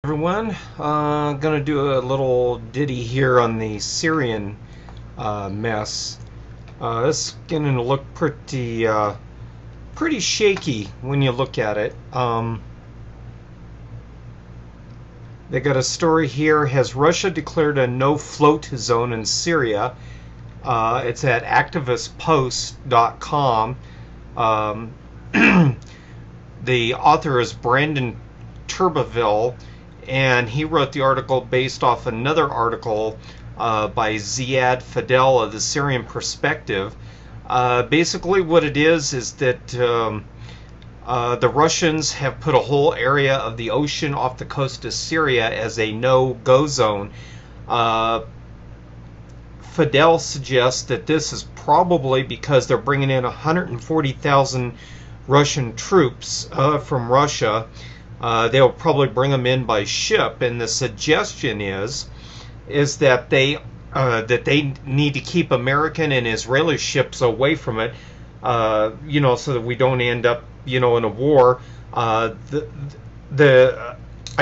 Everyone, gonna do a little ditty here on the Syrian mess. This is gonna look pretty shaky when you look at it. They got a story here. Has Russia declared a no-float zone in Syria? It's at activistpost.com. Um, the author is Brandon Turbeville, and he wrote the article based off another article by Ziad Fidel of the Syrian Perspective. Basically, what it is that the Russians have put a whole area of the ocean off the coast of Syria as a no-go zone. Fidel suggests that this is probably because they're bringing in 140,000 Russian troops from Russia. They'll probably bring them in by ship, and the suggestion is that they need to keep American and Israeli ships away from it, so that we don't end up, in a war. I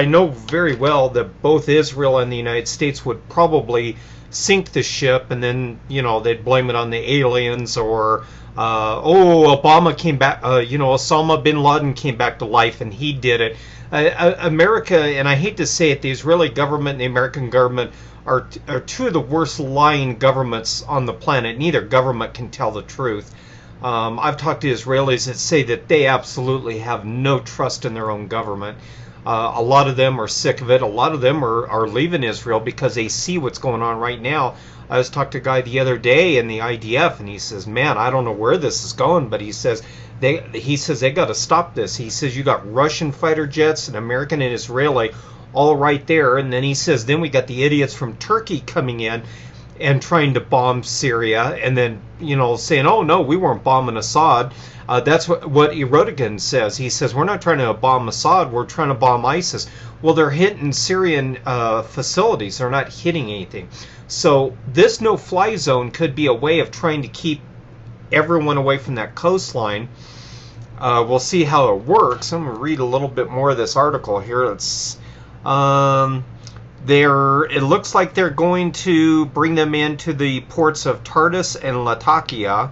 know very well that both Israel and the United States would probably sink the ship, and then they'd blame it on the aliens, or Obama came back, Osama bin Laden came back to life and he did it. America, and I hate to say it, the Israeli government and the American government are two of the worst lying governments on the planet. Neither government can tell the truth. I've talked to Israelis that say that they absolutely have no trust in their own government. A lot of them are sick of it. A lot of them are leaving Israel because they see what's going on right now. I was talking to a guy the other day in the IDF, and he says, "Man, I don't know where this is going," but he says they got to stop this. He says you got Russian fighter jets and American and Israeli all right there, and then he says then we got the idiots from Turkey coming in and trying to bomb Syria, and then saying, "Oh no, we weren't bombing Assad." That's what Erdogan says. He says we're not trying to bomb Assad, we're trying to bomb ISIS. Well, they're hitting Syrian facilities. They're not hitting anything. So this no-fly zone could be a way of trying to keep everyone away from that coastline. We'll see how it works. I'm going to read a little bit more of this article here. It looks like they're going to bring them into the ports of Tartus and Latakia.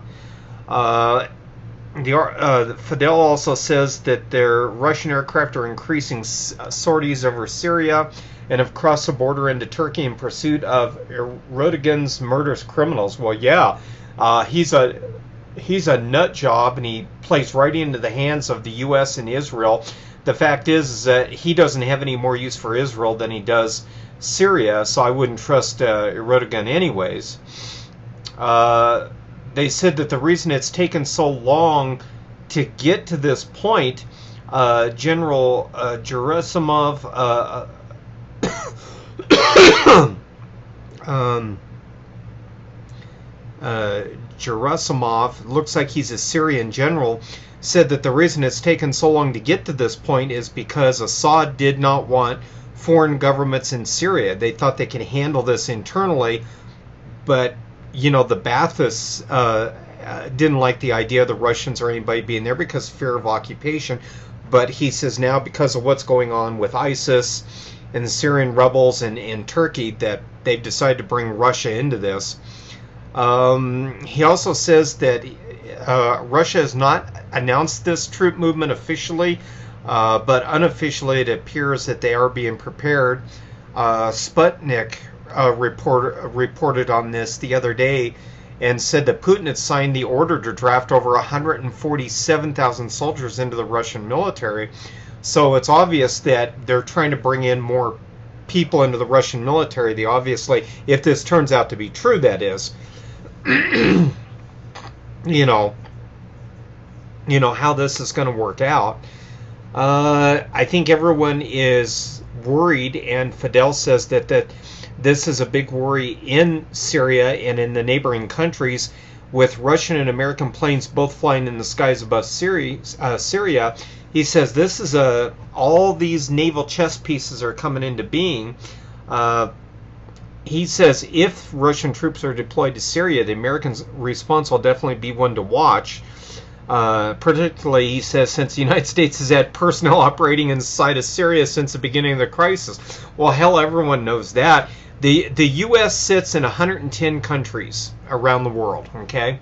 Fidel also says that their Russian aircraft are increasing sorties over Syria and have crossed the border into Turkey in pursuit of Erdogan's murderous criminals. Well, yeah, he's a nut job, and he plays right into the hands of the U.S. and Israel. The fact is that he doesn't have any more use for Israel than he does Syria, so I wouldn't trust Erdogan anyways. They said that the reason it's taken so long to get to this point, General Gerasimov, Gerasimov, looks like he's a Syrian general, said that the reason it's taken so long to get to this point is because Assad did not want foreign governments in Syria. They thought they could handle this internally, but the Baathists didn't like the idea of the Russians or anybody being there because of fear of occupation. But he says now, because of what's going on with ISIS and the Syrian rebels in Turkey, that they've decided to bring Russia into this. He also says that Russia has not announced this troop movement officially, but unofficially it appears that they are being prepared. Sputnik reported on this the other day and said that Putin had signed the order to draft over 147,000 soldiers into the Russian military. So it's obvious that they're trying to bring in more people into the Russian military. They obviously, if this turns out to be true, that is, how this is going to work out. I think everyone is worried, and Fidel says that this is a big worry in Syria and in the neighboring countries, with Russian and American planes both flying in the skies above Syria. He says this is all these naval chess pieces are coming into being. He says if Russian troops are deployed to Syria, the Americans' response will definitely be one to watch. Particularly, he says, since the United States has had personnel operating inside of Syria since the beginning of the crisis. Well, hell, everyone knows that. The U.S. sits in 110 countries around the world, okay?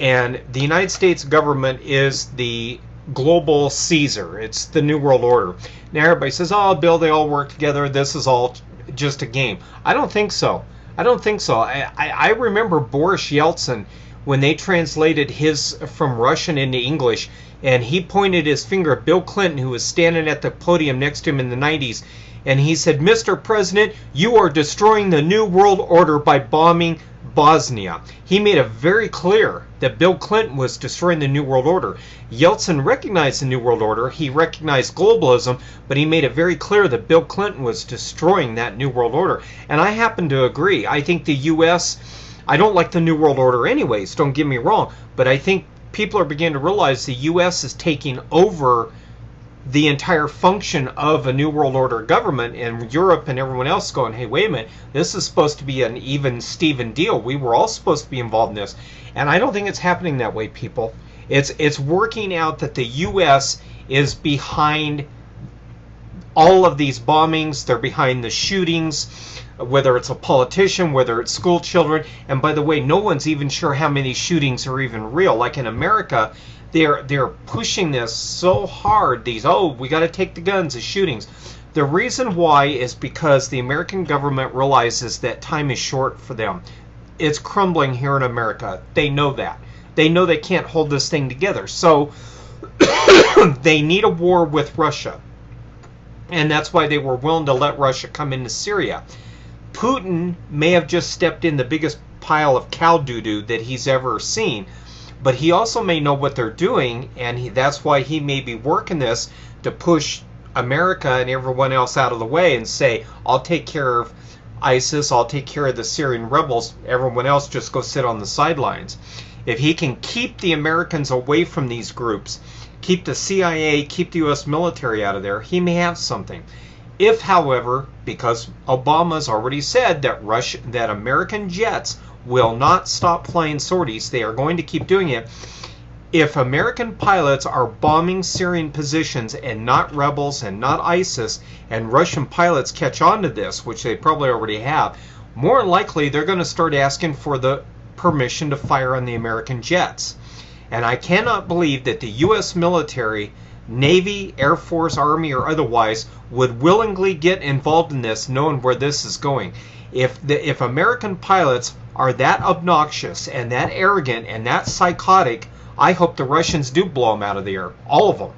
And the United States government is the global Caesar. It's the New World Order. Now everybody says, oh, Bill, they all work together. This is all just a game. I don't think so. I don't think so. I remember Boris Yeltsin, when they translated his from Russian into English, and he pointed his finger at Bill Clinton, who was standing at the podium next to him in the 90s, and he said, Mr. President, you are destroying the New World Order by bombing Bosnia. He made it very clear that Bill Clinton was destroying the New World Order. Yeltsin recognized the New World Order. He recognized globalism, but he made it very clear that Bill Clinton was destroying that New World Order. And I happen to agree. I think the U.S., I don't like the New World Order anyways, don't get me wrong, but I think people are beginning to realize the U.S. is taking over the entire function of a New World Order government, and Europe and everyone else going, hey, wait a minute, this is supposed to be an even Steven deal. We were all supposed to be involved in this. And I don't think it's happening that way, people. It's working out that the U.S. is behind all of these bombings. They're behind the shootings, whether it's a politician, whether it's school children. And by the way, no one's even sure how many shootings are even real. Like in America, they're pushing this so hard. These, oh, we got to take the guns, the shootings. The reason why is because the American government realizes that time is short for them. It's crumbling here in America. They know that. They know they can't hold this thing together. So they need a war with Russia. And that's why they were willing to let Russia come into Syria. Putin may have just stepped in the biggest pile of cow doo-doo that he's ever seen. But he also may know what they're doing, and that's why he may be working this to push America and everyone else out of the way and say, I'll take care of ISIS, I'll take care of the Syrian rebels, everyone else just go sit on the sidelines. If he can keep the Americans away from these groups, keep the CIA, keep the U.S. military out of there, he may have something. If, however, because Obama's already said that American jets will not stop flying sorties, they are going to keep doing it. If American pilots are bombing Syrian positions and not rebels and not ISIS, and Russian pilots catch on to this, which they probably already have, more than likely they're going to start asking for the permission to fire on the American jets. And I cannot believe that the U.S. military, Navy, Air Force, Army, or otherwise, would willingly get involved in this, knowing where this is going. If American pilots are that obnoxious and that arrogant and that psychotic, I hope the Russians do blow them out of the air. All of them.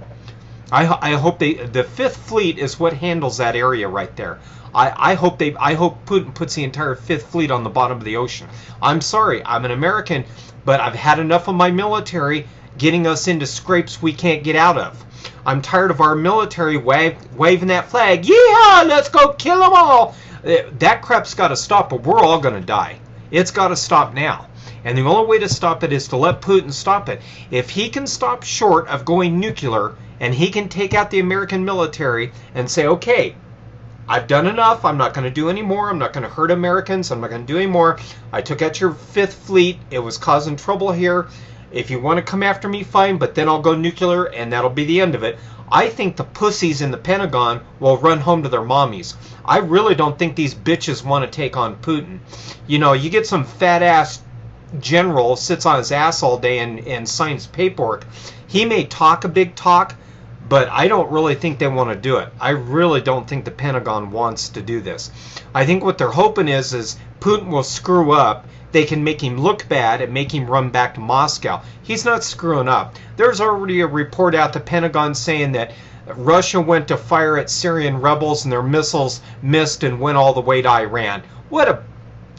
I hope the Fifth Fleet is what handles that area right there. I hope Putin puts the entire Fifth Fleet on the bottom of the ocean. I'm sorry, I'm an American, but I've had enough of my military getting us into scrapes we can't get out of. I'm tired of our military waving that flag. Yeehaw, let's go kill them all. That crap's got to stop, but we're all going to die. It's got to stop now. And the only way to stop it is to let Putin stop it. If he can stop short of going nuclear, and he can take out the American military and say, okay, I've done enough. I'm not going to do any more. I'm not going to hurt Americans. I'm not going to do any more. I took out your Fifth Fleet. It was causing trouble here. If you want to come after me, fine, but then I'll go nuclear, and that'll be the end of it. I think the pussies in the Pentagon will run home to their mommies. I really don't think these bitches want to take on Putin. You know, you get some fat-ass general sits on his ass all day and signs paperwork. He may talk a big talk, but I don't really think they want to do it. I really don't think the Pentagon wants to do this. I think what they're hoping is Putin will screw up. They can make him look bad and make him run back to Moscow. He's not screwing up. There's already a report out the Pentagon saying that Russia went to fire at Syrian rebels and their missiles missed and went all the way to Iran.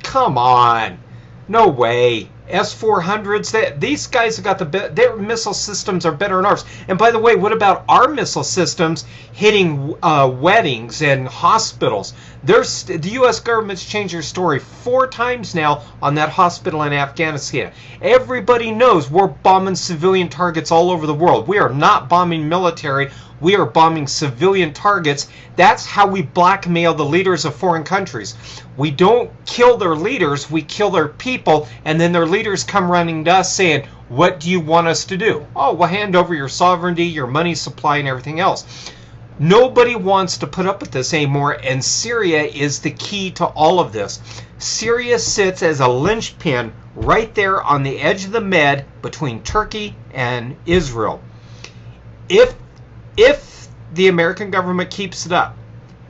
Come on. No way. S-400s, these guys have got their missile systems are better than ours. And by the way, what about our missile systems hitting weddings and hospitals? The U.S. government's changed their story 4 times now on that hospital in Afghanistan. Everybody knows we're bombing civilian targets all over the world. We are not bombing military. We are bombing civilian targets. That's how we blackmail the leaders of foreign countries. We don't kill their leaders. We kill their people, and then their leaders come running to us saying, what do you want us to do? Oh, we'll hand over your sovereignty, your money supply, and everything else. Nobody wants to put up with this anymore, and Syria is the key to all of this. Syria sits as a linchpin right there on the edge of the Med between Turkey and Israel. If the American government keeps it up,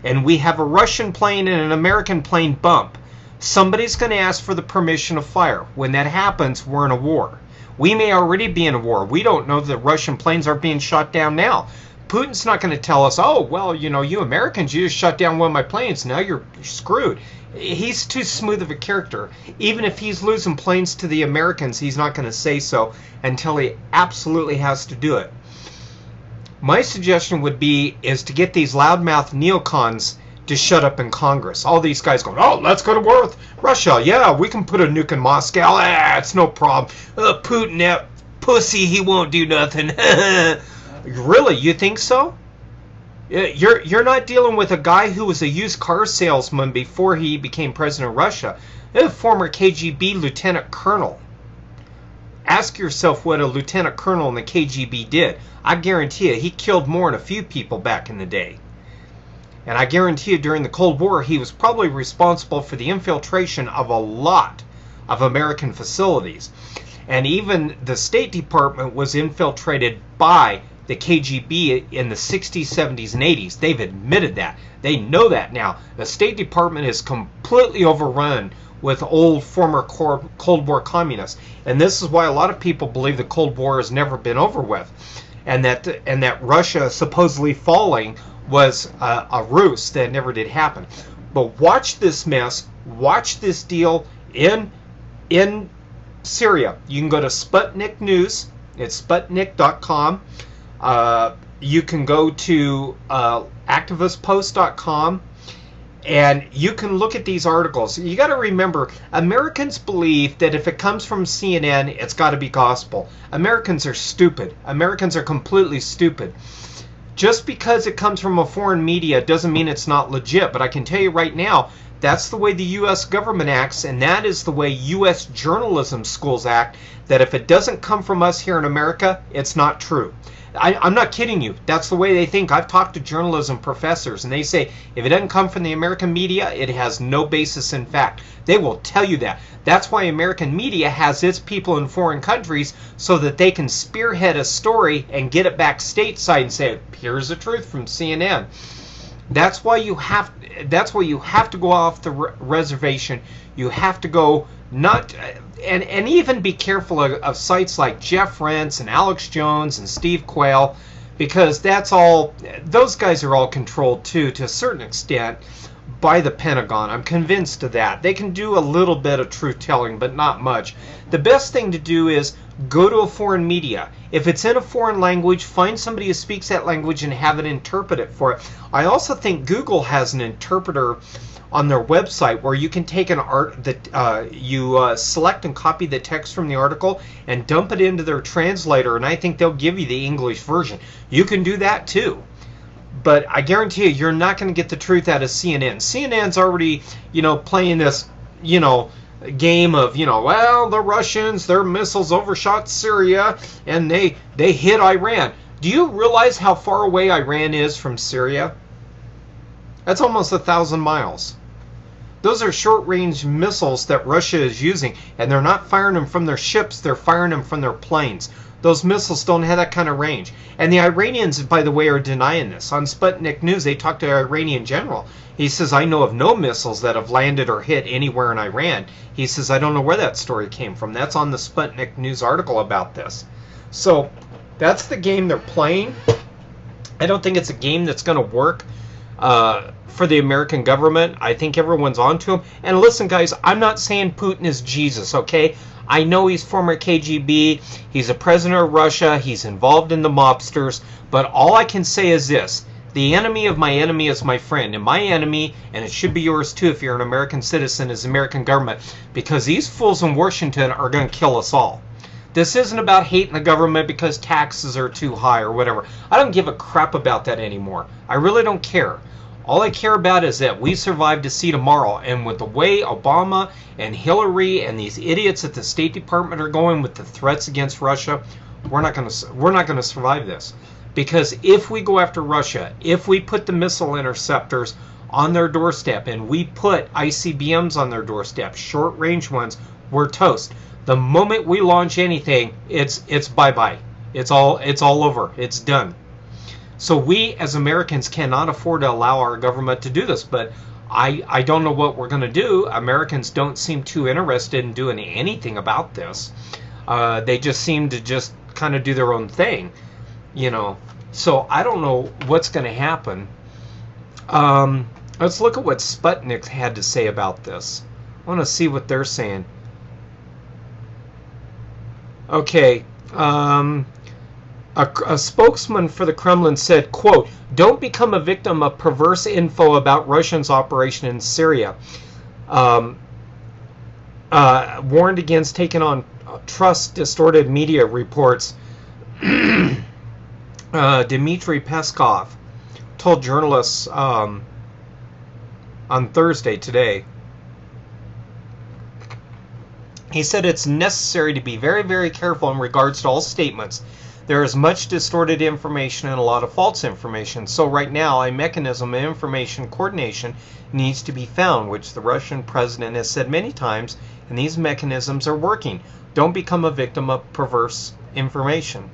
and we have a Russian plane and an American plane bump, somebody's going to ask for the permission to fire. When that happens, we're in a war. We may already be in a war. We don't know that Russian planes are being shot down now. Putin's not going to tell us, oh, well, you know, you Americans, you just shot down one of my planes. Now you're screwed. He's too smooth of a character. Even if he's losing planes to the Americans, he's not going to say so until he absolutely has to do it. My suggestion would be is to get these loudmouth neocons to shut up in Congress. All these guys going, oh, let's go to war with Russia. Yeah, we can put a nuke in Moscow. Ah, it's no problem. Putin, that pussy, he won't do nothing. Really, you think so? You're not dealing with a guy who was a used car salesman before he became president of Russia. A former KGB lieutenant colonel. Ask yourself what a lieutenant colonel in the KGB did. I guarantee you he killed more than a few people back in the day. And I guarantee you during the Cold War he was probably responsible for the infiltration of a lot of American facilities. And even the State Department was infiltrated by the KGB in the 60s, 70s, and 80s. They've admitted that. They know that now. The State Department is completely overrun with old former Cold War communists. And this is why a lot of people believe the Cold War has never been over with. And that Russia supposedly falling was a ruse that never did happen. But watch this mess. Watch this deal in Syria. You can go to Sputnik News. It's Sputnik.com. You can go to activistpost.com, and you can look at these articles. You got to remember, Americans believe that if it comes from CNN, it's got to be gospel. Americans are stupid. Americans are completely stupid. Just because it comes from a foreign media doesn't mean it's not legit. But I can tell you right now, that's the way the U.S. government acts, and that is the way U.S. journalism schools act, that if it doesn't come from us here in America, it's not true. I'm not kidding you. That's the way they think. I've talked to journalism professors, and they say if it doesn't come from the American media, it has no basis in fact. They will tell you that. That's why American media has its people in foreign countries, so that they can spearhead a story and get it back stateside and say, here's the truth from CNN. That's why you have to go off the reservation. You have to go not and even be careful of sites like Jeff Rentz and Alex Jones and Steve Quayle, because those guys are all controlled too, to a certain extent, by the Pentagon. I'm convinced of that. They can do a little bit of truth telling, but not much. The best thing to do is go to a foreign media. If it's in a foreign language, find somebody who speaks that language and have it interpret it for it. I also think Google has an interpreter on their website where you can take an art that you select and copy the text from the article and dump it into their translator, and I think they'll give you the English version. You can do that too. But I guarantee you, you're not going to get the truth out of CNN. CNN's already, playing this, game of, well, the Russians, their missiles overshot Syria and they hit Iran. Do you realize how far away Iran is from Syria? That's almost 1,000 miles. Those are short-range missiles that Russia is using, and they're not firing them from their ships, they're firing them from their planes. Those missiles don't have that kind of range. And the Iranians, by the way, are denying this. On Sputnik News, they talked to an Iranian general. He says, I know of no missiles that have landed or hit anywhere in Iran. He says, I don't know where that story came from. That's on the Sputnik News article about this. So that's the game they're playing. I don't think it's a game that's going to work for the American government. I think everyone's onto him. And listen, guys, I'm not saying Putin is Jesus, okay? I know he's former KGB, he's a president of Russia, he's involved in the mobsters, but all I can say is this: the enemy of my enemy is my friend, and my enemy, and it should be yours too if you're an American citizen, is the American government, because these fools in Washington are going to kill us all. This isn't about hating the government because taxes are too high or whatever. I don't give a crap about that anymore. I really don't care. All I care about is that we survive to see tomorrow. And with the way Obama and Hillary and these idiots at the State Department are going with the threats against Russia, we're not going to survive this. Because if we go after Russia, if we put the missile interceptors on their doorstep and we put ICBMs on their doorstep, short-range ones, we're toast. The moment we launch anything, it's bye-bye. It's all over. It's done. So we as Americans cannot afford to allow our government to do this. But I don't know what we're going to do. Americans don't seem too interested in doing anything about this. They just seem to just kind of do their own thing, you know. So I don't know what's going to happen. Let's look at what Sputnik had to say about this. I want to see what they're saying. Okay. A spokesman for the Kremlin said, quote, "Don't become a victim of perverse info about Russians' operation in Syria." Warned against taking on trust distorted media reports. Dmitry Peskov told journalists on Thursday today. He said it's necessary to be very, very careful in regards to all statements. There is much distorted information and a lot of false information. So right now, a mechanism of information coordination needs to be found, which the Russian president has said many times, and these mechanisms are working. Don't become a victim of perverse information.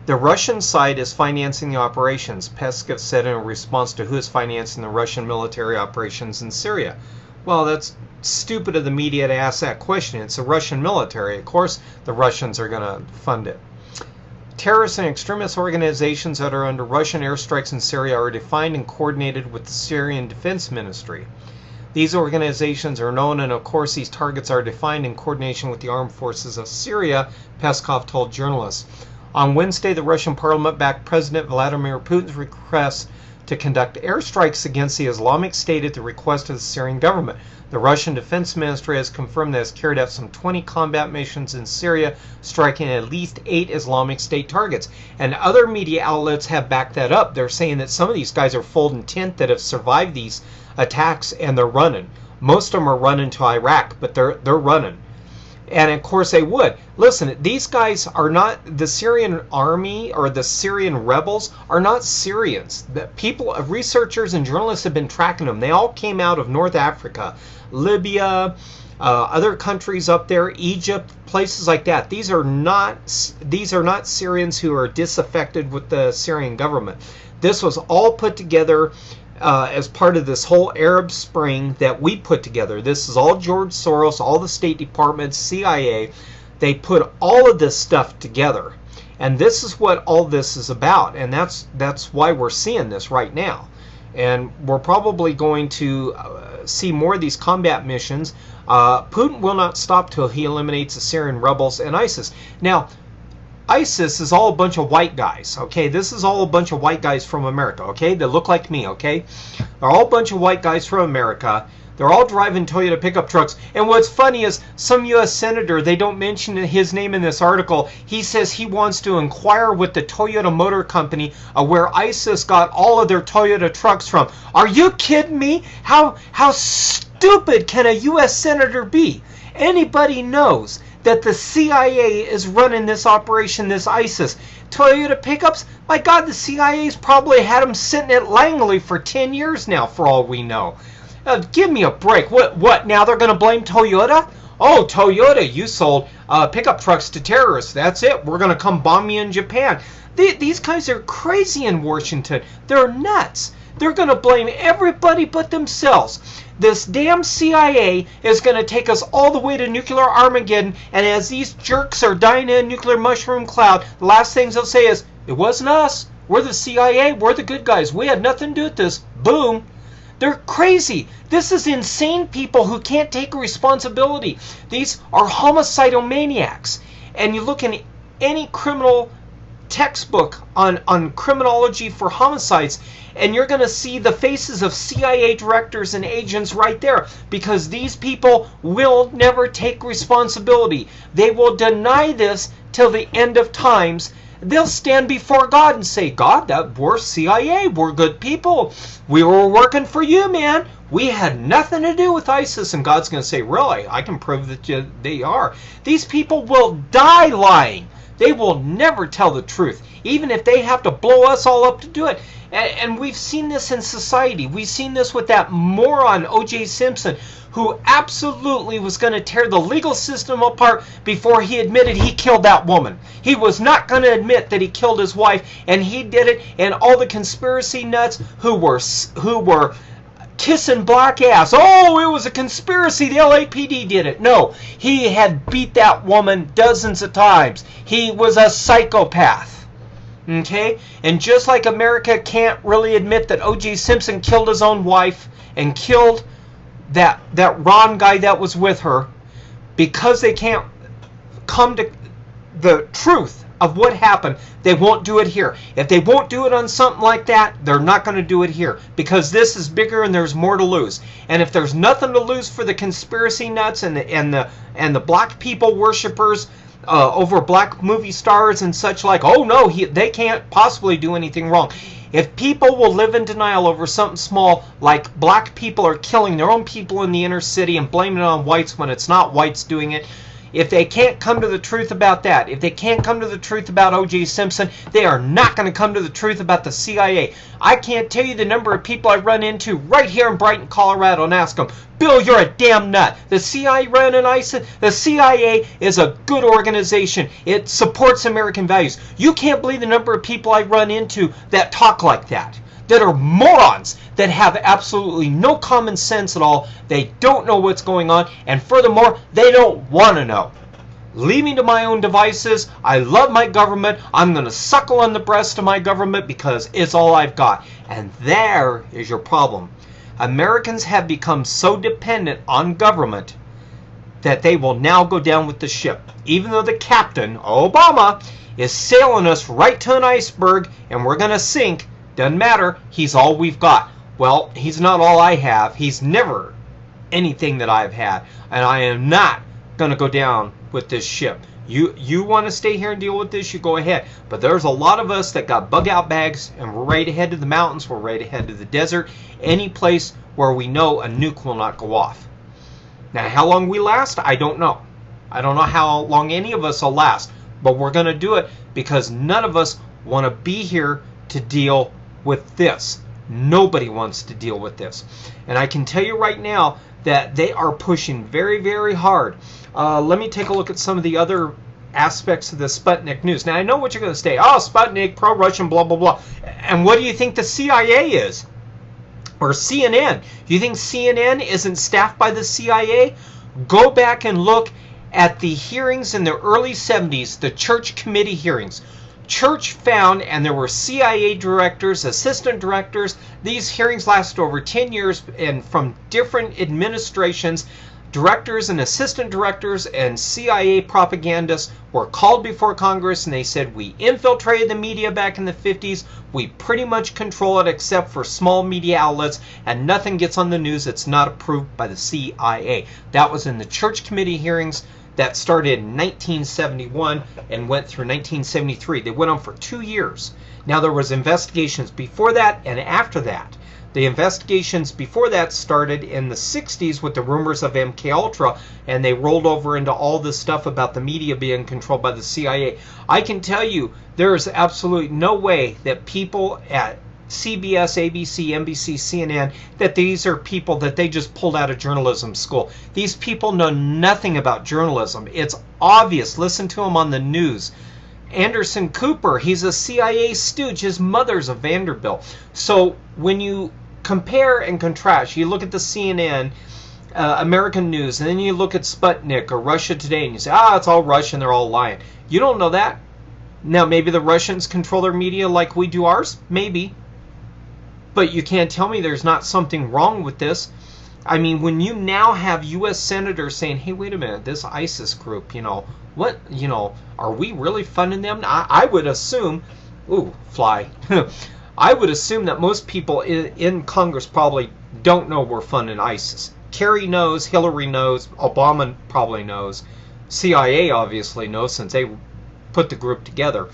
The Russian side is financing the operations, Peskov said in response to who is financing the Russian military operations in Syria. Well, that's stupid of the media to ask that question. It's the Russian military. Of course, the Russians are going to fund it. Terrorist and extremist organizations that are under Russian airstrikes in Syria are defined and coordinated with the Syrian Defense Ministry. These organizations are known, and of course these targets are defined in coordination with the armed forces of Syria, Peskov told journalists. On Wednesday, the Russian parliament backed President Vladimir Putin's request to conduct airstrikes against the Islamic State at the request of the Syrian government. The Russian Defense Ministry has confirmed that it has carried out some 20 combat missions in Syria, striking at least 8 Islamic State targets. And other media outlets have backed that up. They're saying that some of these guys are folding tent that have survived these attacks, and they're running. Most of them are running to Iraq, but they're running. And of course they would. Listen, these guys are not, the Syrian army or the Syrian rebels are not Syrians. The people, researchers and journalists have been tracking them. They all came out of North Africa, Libya, other countries up there, Egypt, places like that. These are not Syrians who are disaffected with the Syrian government. This was all put together as part of this whole Arab Spring that we put together. This is all George Soros, all the State Department, CIA. They put all of this stuff together. And this is what all this is about. And that's why we're seeing this right now. And we're probably going to see more of these combat missions. Putin will not stop till he eliminates the Syrian rebels and ISIS. Now, ISIS is all a bunch of white guys, okay? This is all a bunch of white guys from America, okay? They look like me, okay? They're all a bunch of white guys from America. They're all driving Toyota pickup trucks. And what's funny is some U.S. senator, they don't mention his name in this article. He says he wants to inquire with the Toyota Motor Company where ISIS got all of their Toyota trucks from. Are you kidding me? How stupid can a U.S. senator be? Anybody knows that the CIA is running this operation, this ISIS. Toyota pickups? My God, the CIA's probably had them sitting at Langley for 10 years now, for all we know. Give me a break. What? Now they're going to blame Toyota? Oh, Toyota, you sold pickup trucks to terrorists. That's it. We're going to come bomb you in Japan. These guys are crazy in Washington. They're nuts. They're going to blame everybody but themselves. This damn CIA is going to take us all the way to nuclear Armageddon, and as these jerks are dying in a nuclear mushroom cloud, the last things they'll say is, it wasn't us. We're the CIA. We're the good guys. We had nothing to do with this. Boom. They're crazy. This is insane people who can't take responsibility. These are homicidal maniacs. And you look in any criminal textbook on criminology for homicides, and you're going to see the faces of CIA directors and agents right there, because these people will never take responsibility. They will deny this till the end of times. they'll stand before God and say, God, that we're CIA, we're good people. We were working for you, man. We had nothing to do with ISIS. And God's going to say, really? I can prove that they are. These people will die lying. They will never tell the truth, even if they have to blow us all up to do it. And we've seen this in society. We've seen this with that moron O.J. Simpson, who absolutely was going to tear the legal system apart before he admitted he killed that woman. He was not going to admit that he killed his wife, and he did it. And all the conspiracy nuts who were kissing black ass, oh, it was a conspiracy, the LAPD did it. No, he had beat that woman dozens of times. He was a psychopath. Okay? And just like America can't really admit that O.J. Simpson killed his own wife and killed that Ron guy that was with her, because they can't come to the truth of what happened, they won't do it here. If they won't do it on something like that, they're not going to do it here, because this is bigger and there's more to lose. And if there's nothing to lose for the conspiracy nuts and the black people worshippers over black movie stars and such like, oh no, they can't possibly do anything wrong. If people will live in denial over something small, like black people are killing their own people in the inner city and blaming it on whites when it's not whites doing it, if they can't come to the truth about that, if they can't come to the truth about O.J. Simpson, they are not going to come to the truth about the CIA. I can't tell you the number of people I run into right here in Brighton, Colorado, and ask them, Bill, you're a damn nut. The CIA ran an ISIS. The CIA is a good organization. It supports American values. You can't believe the number of people I run into that talk like that are morons, that have absolutely no common sense at all. They don't know what's going on, and furthermore, they don't want to know. Leave me to my own devices. I love my government. I'm going to suckle on the breast of my government because it's all I've got. And there is your problem. Americans have become so dependent on government that they will now go down with the ship. Even though the captain, Obama, is sailing us right to an iceberg and we're going to sink, doesn't matter. He's all we've got. Well, he's not all I have. He's never anything that I've had. And I am not going to go down with this ship. You want to stay here and deal with this, you go ahead. But there's a lot of us that got bug out bags and we're ready to head to the mountains. We're ready to head to the desert. Any place where we know a nuke will not go off. Now, how long we last, I don't know. I don't know how long any of us will last. But we're going to do it because none of us want to be here to deal with this. Nobody wants to deal with this. And I can tell you right now that they are pushing very, very hard. Let me take a look at some of the other aspects of the Sputnik news. Now, I know what you're going to say. Oh, Sputnik, pro-Russian, blah, blah, blah. And what do you think the CIA is? Or CNN? Do you think CNN isn't staffed by the CIA? Go back and look at the hearings in the early 70s, the Church Committee hearings. Church found, and there were CIA directors, assistant directors. These hearings lasted over 10 years, and from different administrations, directors and assistant directors and CIA propagandists were called before Congress, and they said, we infiltrated the media back in the 50s. We pretty much control it except for small media outlets, and nothing gets on the news that's not approved by the CIA. That was in the Church Committee hearings. That started in 1971 and went through 1973. They went on for 2 years. Now, there was investigations before that and after that. The investigations before that started in the 60s with the rumors of MKUltra, and they rolled over into all this stuff about the media being controlled by the CIA. I can tell you, there is absolutely no way that people at CBS, ABC, NBC, CNN, that these are people that they just pulled out of journalism school. These people know nothing about journalism. It's obvious. Listen to them on the news. Anderson Cooper, he's a CIA stooge. His mother's a Vanderbilt. So when you compare and contrast, you look at the CNN, American news, and then you look at Sputnik or Russia Today, and you say, it's all Russian, they're all lying. You don't know that. Now, maybe the Russians control their media like we do ours. Maybe. But you can't tell me there's not something wrong with this. I mean, when you now have U.S. senators saying, hey, wait a minute, this ISIS group, what, are we really funding them? I would assume, fly. I would assume that most people in Congress probably don't know we're funding ISIS. Kerry knows, Hillary knows, Obama probably knows. CIA obviously knows since they put the group together.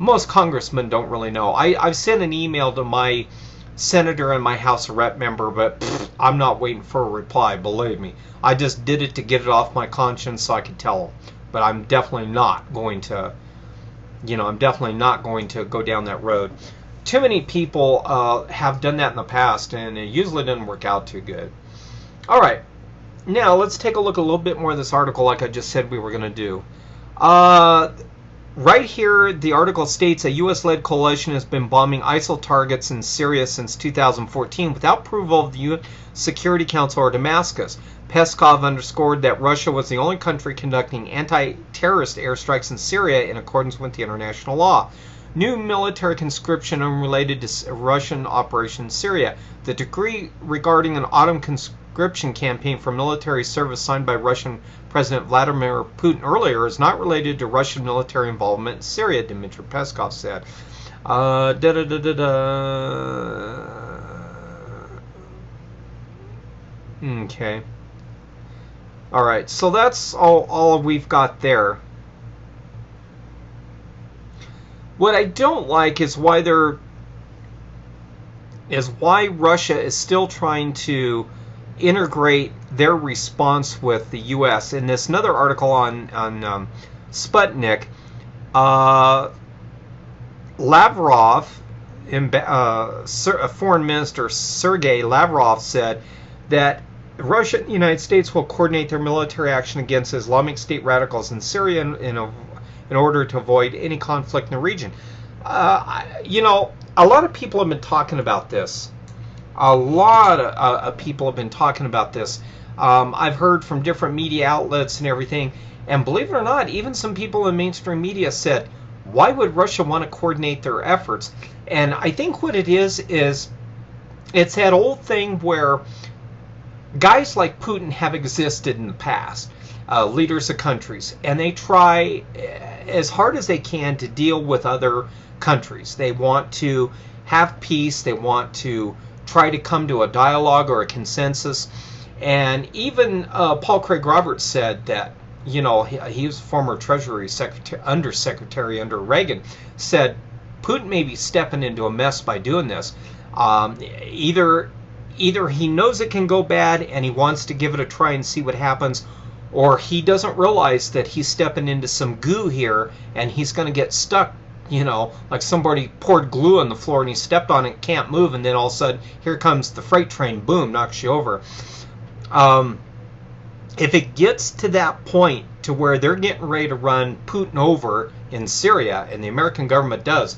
most congressmen don't really know. I've sent an email to my senator and my House of Rep member, but I'm not waiting for a reply, believe me. I just did it to get it off my conscience so I could tell them. But I'm definitely not going to, I'm definitely not going to go down that road. Too many people have done that in the past, and it usually doesn't work out too good. All right. Now, let's take a look a little bit more of this article like I just said we were going to do. Right here, the article states a U.S.-led coalition has been bombing ISIL targets in Syria since 2014 without approval of the UN Security Council or Damascus. Peskov underscored that Russia was the only country conducting anti-terrorist airstrikes in Syria in accordance with the international law. New military conscription unrelated to Russian Operation Syria. The decree regarding an autumn conscription campaign for military service signed by Russian President Vladimir Putin earlier is not related to Russian military involvement in Syria, Dmitry Peskov said. Okay. Alright, so that's all we've got there. What I don't like is why Russia is still trying to integrate their response with the U.S. In this another article on Sputnik, Lavrov, Foreign Minister Sergei Lavrov, said that Russia and the United States will coordinate their military action against Islamic State radicals in Syria in order to avoid any conflict in the region. A lot of people have been talking about this. A lot of people have been talking about this. I've heard from different media outlets and everything, and believe it or not, even some people in mainstream media said, why would Russia want to coordinate their efforts? And I think what it is it's that old thing where guys like Putin have existed in the past, leaders of countries, and they try as hard as they can to deal with other countries. They want to have peace. They want to try to come to a dialogue or a consensus. And even Paul Craig Roberts said that, he was a former Treasury Undersecretary under Reagan, said Putin may be stepping into a mess by doing this. Either he knows it can go bad and he wants to give it a try and see what happens, or he doesn't realize that he's stepping into some goo here and he's going to get stuck, like somebody poured glue on the floor and he stepped on it, can't move, and then all of a sudden here comes the freight train, boom, knocks you over. If it gets to that point to where they're getting ready to run Putin over in Syria, and the American government does,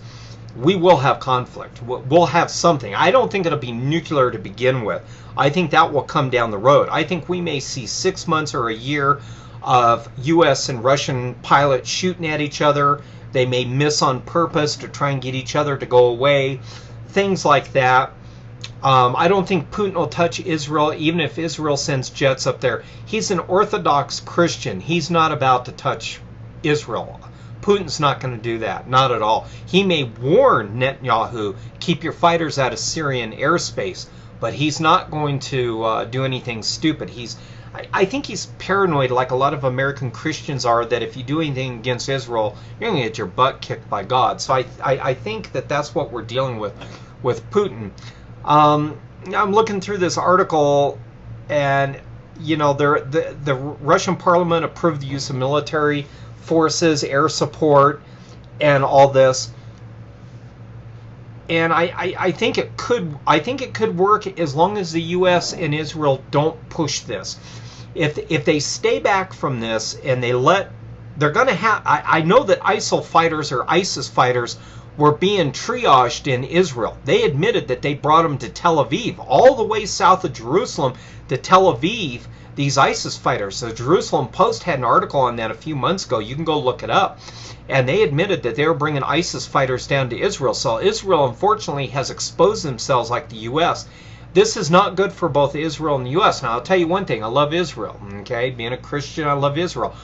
we will have conflict. We'll have something. I don't think it'll be nuclear to begin with. I think that will come down the road. I think we may see 6 months or a year of U.S. and Russian pilots shooting at each other. They may miss on purpose to try and get each other to go away. Things like that. I don't think Putin will touch Israel, even if Israel sends jets up there. He's an Orthodox Christian. He's not about to touch Israel. Putin's not going to do that, not at all. He may warn Netanyahu, keep your fighters out of Syrian airspace, but he's not going to do anything stupid. I think he's paranoid, like a lot of American Christians are, that if you do anything against Israel, you're going to get your butt kicked by God. So I think that's what we're dealing with Putin. I'm looking through this article, and the Russian parliament approved the use of military forces, air support, and all this. And I think it could work as long as the U.S. and Israel don't push this. If they stay back from this and they're going to have. I know that ISIL fighters or ISIS fighters were being triaged in Israel. They admitted that they brought them to Tel Aviv, all the way south of Jerusalem to Tel Aviv, these ISIS fighters. The Jerusalem Post had an article on that a few months ago. You can go look it up. And they admitted that they were bringing ISIS fighters down to Israel. So Israel, unfortunately, has exposed themselves like the U.S. This is not good for both Israel and the U.S. Now, I'll tell you one thing. I love Israel. Okay, being a Christian, I love Israel.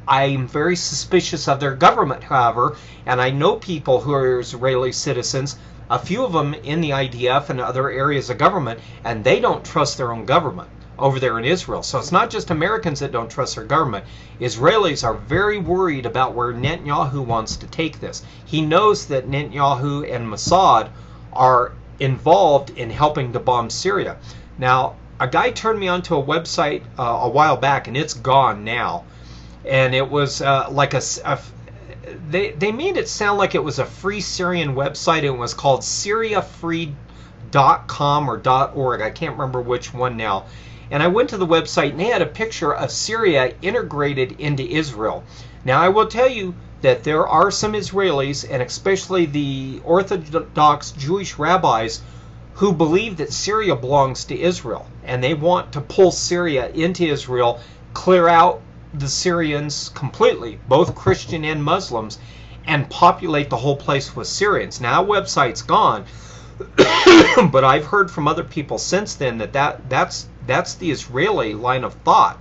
I'm very suspicious of their government, however, and I know people who are Israeli citizens, a few of them in the IDF and other areas of government, and they don't trust their own government. over there in Israel. So it's not just Americans that don't trust their government. Israelis are very worried about where Netanyahu wants to take this. He knows that Netanyahu and Mossad are involved in helping to bomb Syria. Now, a guy turned me onto a website a while back, and it's gone now. And it was like they made it sound like it was a free Syrian website. It was called SyriaFree.com or .org. I can't remember which one now. And I went to the website, and they had a picture of Syria integrated into Israel. Now, I will tell you that there are some Israelis, and especially the Orthodox Jewish rabbis, who believe that Syria belongs to Israel, and they want to pull Syria into Israel, clear out the Syrians completely, both Christian and Muslims, and populate the whole place with Syrians. Now, that website's gone, but I've heard from other people since then that's the Israeli line of thought.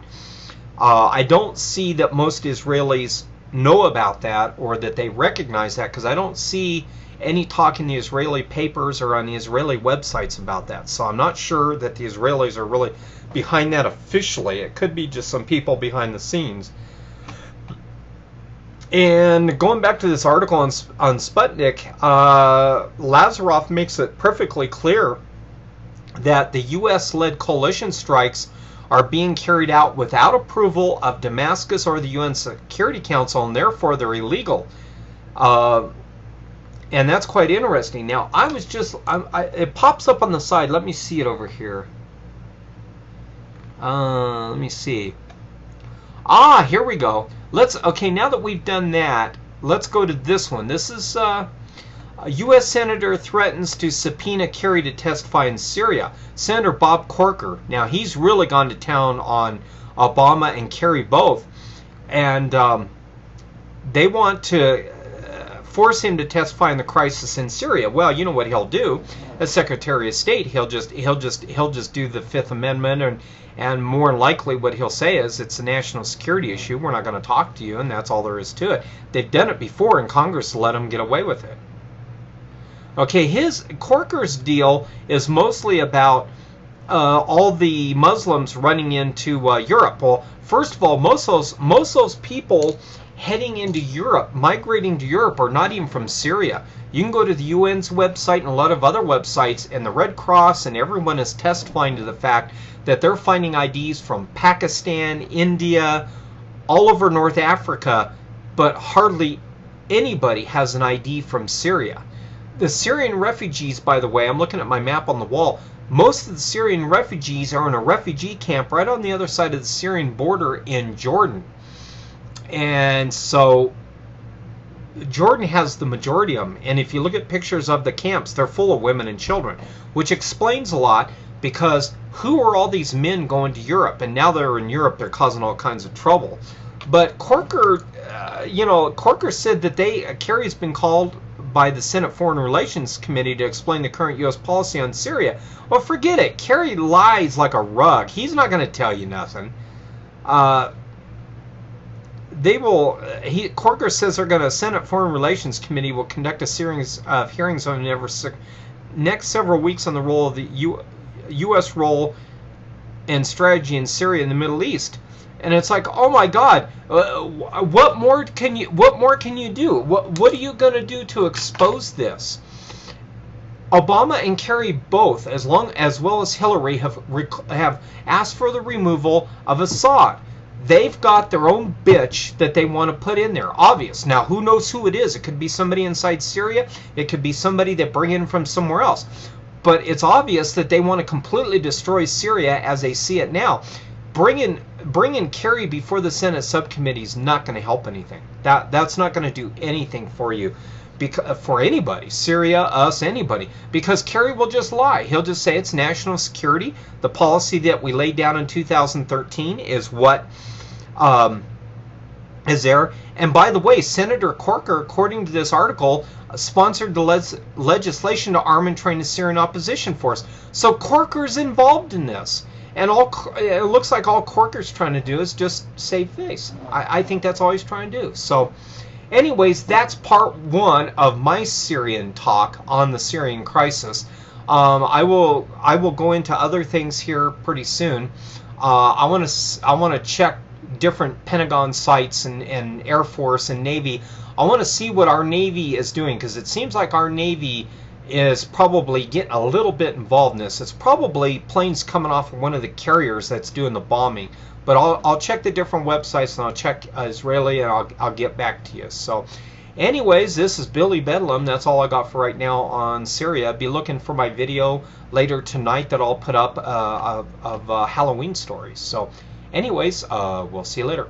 I don't see that most Israelis know about that or that they recognize that, because I don't see any talk in the Israeli papers or on the Israeli websites about that. So I'm not sure that the Israelis are really behind that officially. It could be just some people behind the scenes. And going back to this article on Sputnik, Lazaroff makes it perfectly clear that the U.S.-led coalition strikes are being carried out without approval of Damascus or the UN Security Council, and therefore they're illegal. And that's quite interesting. Now, it pops up on the side. Let me see it over here. Let me see. Here we go. Okay, now that we've done that, let's go to this one. This is a U.S. Senator threatens to subpoena Kerry to testify in Syria. Senator Bob Corker. Now, he's really gone to town on Obama and Kerry both. And they want to force him to testify in the crisis in Syria. Well, you know what he'll do as Secretary of State. He'll just do the Fifth Amendment, and more than likely what he'll say is it's a national security issue. We're not going to talk to you, and that's all there is to it. They've done it before, and Congress let them get away with it. Okay, Corker's deal is mostly about all the Muslims running into Europe. Well, first of all, most of those people heading into Europe, migrating to Europe, are not even from Syria. You can go to the UN's website and a lot of other websites, and the Red Cross and everyone is testifying to the fact that they're finding IDs from Pakistan, India, all over North Africa, but hardly anybody has an ID from Syria. The Syrian refugees, by the way, I'm looking at my map on the wall, most of the Syrian refugees are in a refugee camp right on the other side of the Syrian border in Jordan. And so Jordan has the majority of them. And if you look at pictures of the camps, they're full of women and children, which explains a lot, because who are all these men going to Europe? And now they're in Europe, they're causing all kinds of trouble. But Corker, Corker said that Kerry's been called by the Senate Foreign Relations Committee to explain the current U.S. policy on Syria. Well, forget it. Kerry lies like a rug. He's not going to tell you nothing. Corker says Senate Foreign Relations Committee will conduct a series of hearings on the next several weeks on the role of the U.S. role and strategy in Syria and the Middle East. And it's like, oh my God, what more can you do? What are you going to do to expose this? Obama and Kerry both, as well as Hillary, have asked for the removal of Assad. They've got their own bitch that they want to put in there. Obvious. Now, who knows who it is? It could be somebody inside Syria. It could be somebody that bring in from somewhere else. But it's obvious that they want to completely destroy Syria as they see it now. Bringing Kerry before the Senate subcommittee is not going to help anything. That's not going to do anything for you, for anybody, Syria, us, anybody, because Kerry will just lie. He'll just say it's national security. The policy that we laid down in 2013 is what is there. And by the way, Senator Corker, according to this article, sponsored the legislation to arm and train the Syrian opposition force. So Corker's involved in this. And it looks like all Corker's trying to do is just save face. I think that's all he's trying to do. So anyways, that's part one of my Syrian talk on the Syrian crisis. I will go into other things here pretty soon. I want to check different Pentagon sites and Air Force and Navy. I want to see what our Navy is doing, because it seems like our Navy is probably getting a little bit involved in this. It's probably planes coming off of one of the carriers that's doing the bombing. But I'll check the different websites, and I'll check Israeli, and I'll get back to you. So anyways, this is Billy Bedlam. That's all I got for right now on Syria. Be looking for my video later tonight that I'll put up of Halloween stories. So anyways, we'll see you later.